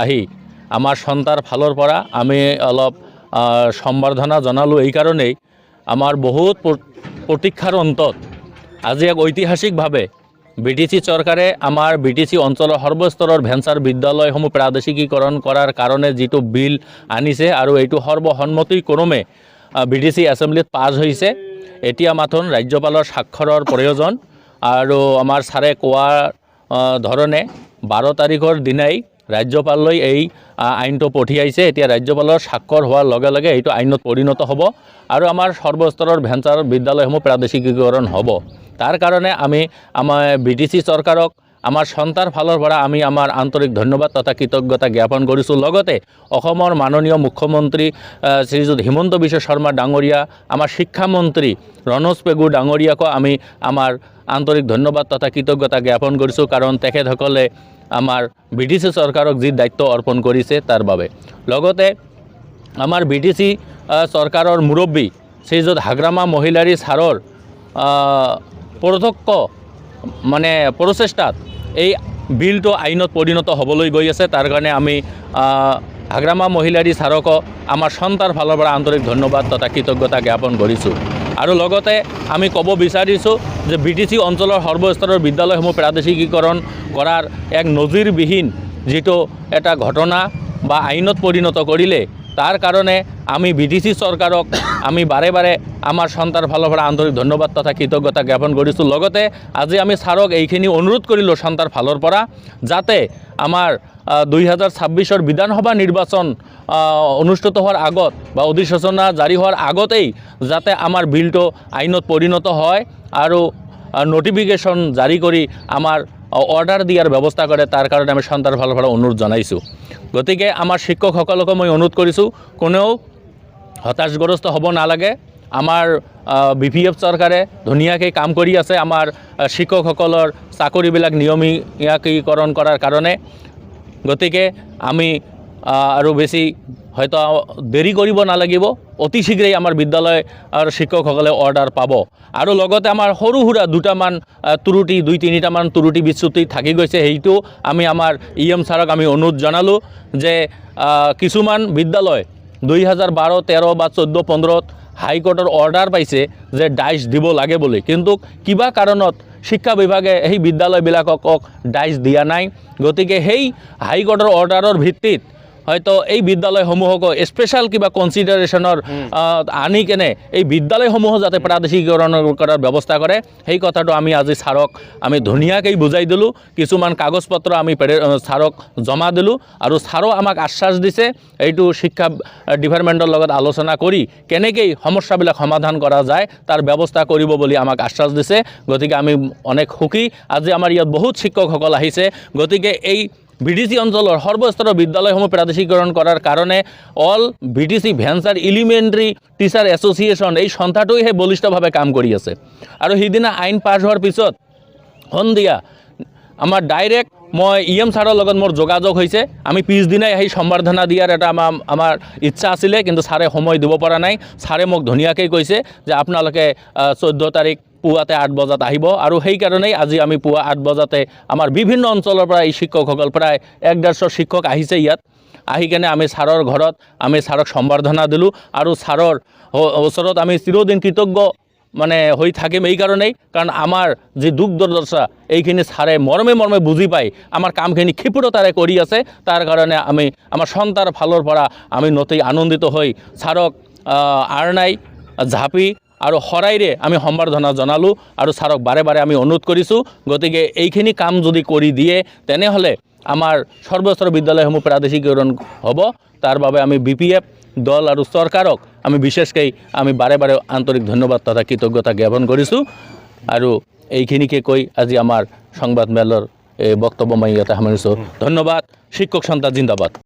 আহি আমাৰ সন্তাৰ ফালৰ পৰা আমি অলপ সম্বৰ্ধনা জনালোঁ। এই কাৰণেই আমাৰ বহুত প্ৰতীক্ষাৰ অন্তত আজি এক ঐতিহাসিকভাৱে BTC চৰকাৰে আমাৰ BTC অঞ্চলৰ সৰ্বস্তৰৰ ভেঞ্চাৰ বিদ্যালয়সমূহ প্ৰাদেশিকীকৰণ কৰাৰ কাৰণে যিটো বিল আনিছে আৰু এইটো সৰ্বসন্মতিক্ৰমে BTC এছেম্বলিত পাছ হৈছে। এতিয়া মাথোন ৰাজ্যপালৰ স্বাক্ষৰৰ প্ৰয়োজন আৰু আমাৰ ছাৰে কোৱা ধৰণে 12 তাৰিখৰ দিনাই ৰাজ্যপাললৈ এই আইনটো পঠিয়াইছে। এতিয়া ৰাজ্যপালৰ স্বাক্ষৰ হোৱাৰ লগে লগে এইটো আইনত পৰিণত হ'ব আৰু আমাৰ সৰ্বস্তৰৰ ভেঞ্চাৰ বিদ্যালয়সমূহ প্ৰাদেশিকীকৰণ হ'ব। তাৰ কাৰণে আমি আমাৰ BTC চৰকাৰক আমাৰ সন্তাৰ ফালৰ পৰা আমি আমাৰ আন্তৰিক ধন্যবাদ তথা কৃতজ্ঞতা জ্ঞাপন কৰিছোঁ। লগতে অসমৰ মাননীয় মুখ্যমন্ত্ৰী শ্ৰীযুত হিমন্ত বিশ্ব শৰ্মা ডাঙৰীয়া, আমাৰ শিক্ষামন্ত্ৰী ৰণোজ পেগু ডাঙৰীয়াকো আমি আমাৰ আন্তৰিক ধন্যবাদ তথা কৃতজ্ঞতা জ্ঞাপন কৰিছোঁ, কাৰণ তেখেতসকলে আমাৰ BTC চৰকাৰক যি দায়িত্ব অৰ্পণ কৰিছে তাৰ বাবে। লগতে আমাৰ BTC চৰকাৰৰ মুৰব্বী শ্ৰীযুত হাগ্ৰামা মহিলাৰী ছাৰৰ প্ৰত্যক্ষ প্ৰচেষ্টাত এই বিলটো আইনত পৰিণত হ'বলৈ গৈ আছে। তাৰ কাৰণে আমি হাগ্ৰামা মহিলাৰী ছাৰকো আমাৰ সন্তাৰ ফালৰ পৰা আন্তৰিক ধন্যবাদ তথা কৃতজ্ঞতা জ্ঞাপন কৰিছোঁ। আৰু লগতে আমি ক'ব বিচাৰিছোঁ যে BTC অঞ্চলৰ সৰ্বস্তৰৰ বিদ্যালয়সমূহ প্ৰাদেশিকীকৰণ কৰাৰ এক নজিৰবিহীন যিটো এটা ঘটনা বা আইনত পৰিণত কৰিলে, তাৰ কাৰণে আমি BTC চৰকাৰক আমি বাৰে বাৰে আমাৰ সন্তাৰ ফালৰ পৰা আন্তৰিক ধন্যবাদ তথা কৃতজ্ঞতা জ্ঞাপন কৰিছোঁ। লগতে আজি আমি ছাৰক এইখিনি অনুৰোধ কৰিলোঁ সন্তাৰ ফালৰ পৰা, যাতে আমাৰ 2026 বিধানসভা নিৰ্বাচন অনুষ্ঠিত হোৱাৰ আগত বা অধিসূচনা জাৰি হোৱাৰ আগতেই যাতে আমাৰ বিলটো আইনত পৰিণত হয় আৰু নটিফিকেশ্যন জাৰি কৰি আমাৰ অৰ্ডাৰ দিয়াৰ ব্যৱস্থা কৰে। তাৰ কাৰণে আমি সন্তাৰ ফালৰ পৰা অনুৰোধ জনাইছোঁ। গতিকে আমাৰ শিক্ষকসকলকো মই অনুৰোধ কৰিছোঁ, কোনেও হতাশগ্ৰস্ত হ'ব নালাগে। আমাৰ BPF চৰকাৰে ধুনীয়াকৈ কাম কৰি আছে আমাৰ শিক্ষকসকলৰ চাকৰিবিলাক নিয়মীয়াকৰণ কৰাৰ কাৰণে। গতিকে আমি আৰু বেছি হয়তো দেৰি কৰিব নালাগিব, অতি শীঘ্ৰেই আমাৰ বিদ্যালয় আৰু শিক্ষকসকলে অৰ্ডাৰ পাব। আৰু লগতে আমাৰ সৰু সুৰা দুটামান ত্ৰুটি 2-3টামান ত্ৰুটি বিচ্যুতি থাকি গৈছে, সেইটো আমি আমাৰ EM ছাৰক আমি অনুৰোধ জনালোঁ যে কিছুমান বিদ্যালয় 2012, 13 বা 14, 15 হাইকোৰ্টৰ অৰ্ডাৰ পাইছে যে ডাইচ দিব লাগে বুলি, কিন্তু কিবা কাৰণত শিক্ষা বিভাগে সেই বিদ্যালয়বিলাকক ডাইচ দিয়া নাই। গতিকে সেই হাইকোৰ্টৰ অৰ্ডাৰৰ ভিত্তিত হয়তো এই বিদ্যালয়সমূহকো স্পেচিয়েল কিবা কনচিডাৰেশ্যনৰ আনি কেনে এই বিদ্যালয়সমূহো যাতে প্ৰাদেশিকীকৰণ কৰাৰ ব্যৱস্থা কৰে, সেই কথাটো আমি আজি ছাৰক আমি ধুনীয়াকৈ বুজাই দিলোঁ। কিছুমান কাগজ পত্ৰ আমি ছাৰক জমা দিলোঁ আৰু ছাৰো আমাক আশ্বাস দিছে এইটো শিক্ষা ডিপাৰ্টমেণ্টৰ লগত আলোচনা কৰি কেনেকৈ সমস্যাবিলাক সমাধান কৰা যায় তাৰ ব্যৱস্থা কৰিব বুলি আমাক আশ্বাস দিছে। গতিকে আমি অনেক সুখী, আজি আমাৰ ইয়াত বহুত শিক্ষকসকল আহিছে। গতিকে এই BTC অঞ্চলৰ সৰ্বস্তৰৰ বিদ্যালয়সমূহ প্ৰাদেশিকীকৰণ কৰাৰ কাৰণে all BTC venture elementary teacher association এই সংস্থাটোৱে বলিষ্ঠভাৱে কাম কৰি আছে। আৰু সিদিনা আইন পাছ হোৱাৰ পিছত সন্ধিয়া আমাৰ ডাইৰেক্ট মই EM ছাৰৰ লগত মোৰ যোগাযোগ হৈছে। আমি পিছদিনাই আহি সম্বৰ্ধনা দিয়াৰ এটা আমাৰ ইচ্ছা আছিলে, কিন্তু ছাৰে সময় দিব পৰা নাই। ছাৰে মোক ধুনীয়াকৈ কৈছে যে আপোনালোকে 14 তাৰিখ পুৱাতে 8 বজাত আহিব, আৰু সেইকাৰণেই আজি আমি পুৱা 8 বজাতে আমাৰ বিভিন্ন অঞ্চলৰ পৰা এই শিক্ষকসকল প্ৰায় 150 শিক্ষক আহিছে। ইয়াত আহি কেনে আমি ছাৰৰ ঘৰত আমি ছাৰক সম্বৰ্ধনা দিলোঁ আৰু ছাৰৰ ওচৰত আমি চিৰদিন কৃতজ্ঞ হৈ থাকিম। এই কাৰণেই কাৰণ আমাৰ যি দুখ দুৰ্দশা এইখিনি ছাৰে মৰমে মৰমে বুজি পাই আমাৰ কামখিনি ক্ষিপ্ৰতাৰে কৰি আছে। তাৰ কাৰণে আমি আমাৰ সন্তাৰ ফালৰ পৰা আমি নথৈ আনন্দিত হৈ ছাৰক আৰনাই ঝাপি আৰু শৰাইৰে আমি সম্বৰ্ধনা জনালোঁ আৰু ছাৰক বাৰে বাৰে আমি অনুৰোধ কৰিছোঁ। গতিকে এইখিনি কাম যদি কৰি দিয়ে তেনেহ'লে আমাৰ সৰ্বস্তৰৰ বিদ্যালয়সমূহ প্ৰাদেশিকীকৰণ হ'ব। তাৰ বাবে আমি BPF দল আৰু চৰকাৰক আমি বিশেষকৈ আমি বাৰে বাৰে আন্তৰিক ধন্যবাদ তথা কৃতজ্ঞতা জ্ঞাপন কৰিছোঁ। আৰু এইখিনিকে কৈ আজি আমাৰ সংবাদমেলৰ বক্তব্য মই ইয়াতে সামৰিছোঁ। ধন্যবাদ। শিক্ষক সন্থা জিন্দাবাদ।